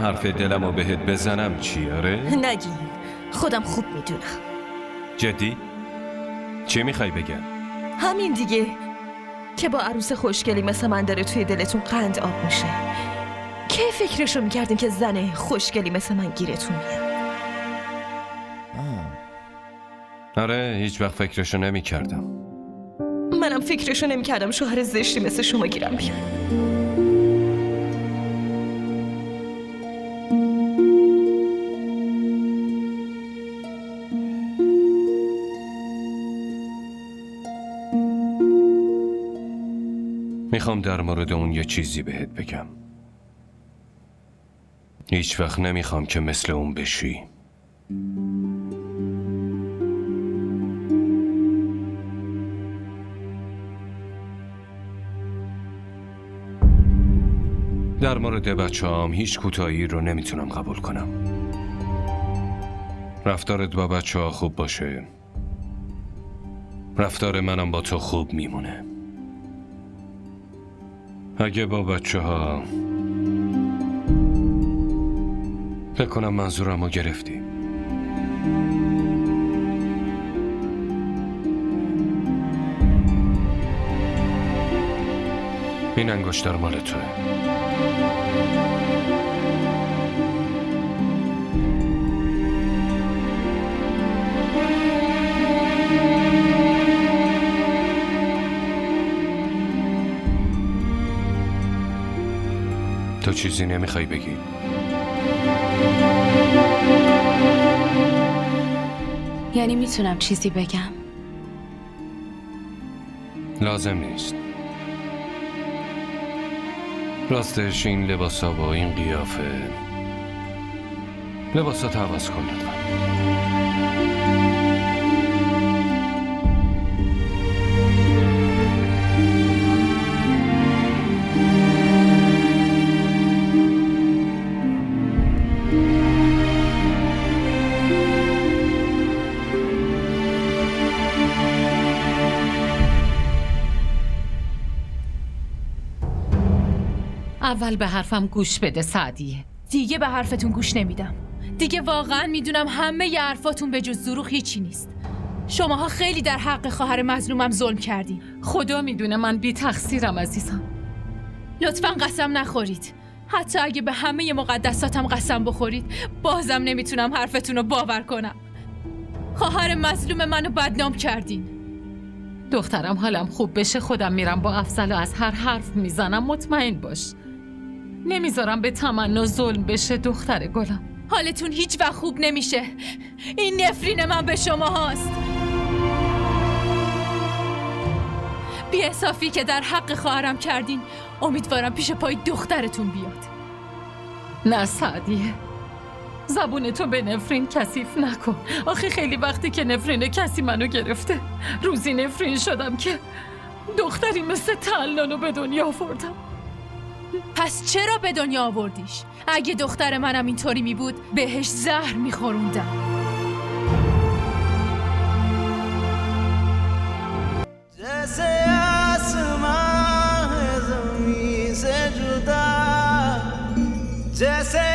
حرف دلمو بهت بزنم چی آره؟ نگی، خودم خوب میدونم. جدی؟ چی میخوای بگم؟ همین دیگه، که با عروس خوشگلی مثل من داره توی دلتون قند آب میشه. کی فکرشو میکردین که زن خوشگلی مثل من گیرتون میاد؟ آره هیچ وقت فکرشو نمیکردم. منم فکرشو نمیکردم شوهر زشتی مثل شما گیرم بیاد. میخوام در مورد اون یه چیزی بهت بگم. هیچ وقت نمیخوام که مثل اون بشی. در مورد بچه‌هام هیچ کوتاهی رو نمیتونم قبول کنم. رفتارت با بچه‌ها خوب باشه، رفتار منم با تو خوب میمونه. اگه با بچه‌ها فکر کنم منظورمو گرفتی. این انگشتر مال توه. تو چیزی نمیخوای بگی؟ یعنی میتونم چیزی بگم؟ لازم نیست. راستش این لباسا با این قیافه، لباسات عوض کن لطفا. اول به حرفم گوش بده سعدیه. دیگه به حرفتون گوش نمیدم. دیگه واقعا میدونم همه ی حرفاتون به جز دروغ هیچی نیست. شماها خیلی در حق خواهر مظلومم ظلم کردین. خدا میدونه من بی تقصیرم عزیزم. لطفاً قسم نخورید. حتی اگه به همه مقدساتم قسم بخورید بازم نمیتونم حرفتون رو باور کنم. خواهر مظلوم منو بدنام کردین. دخترم حالم خوب بشه خودم میرم با افضل و از هر حرف میزنم، مطمئن باش. نمیذارم به تمنا ظلم بشه دختر گلم. حالتون هیچ وقت خوب نمیشه. این نفرین من به شما هاست. بی‌انصافی که در حق خواهرم کردین امیدوارم پیش پای دخترتون بیاد. نه سعدیه، زبون تو به نفرین کثیف نکن. آخه خیلی وقتی که نفرین کسی منو گرفته. روزی نفرین شدم که دختری مثل تلانو به دنیا آوردم. پس چرا به دنیا آوردیش؟ اگه دختر منم اینطوری می بود بهش زهر می خوروندم. जैसे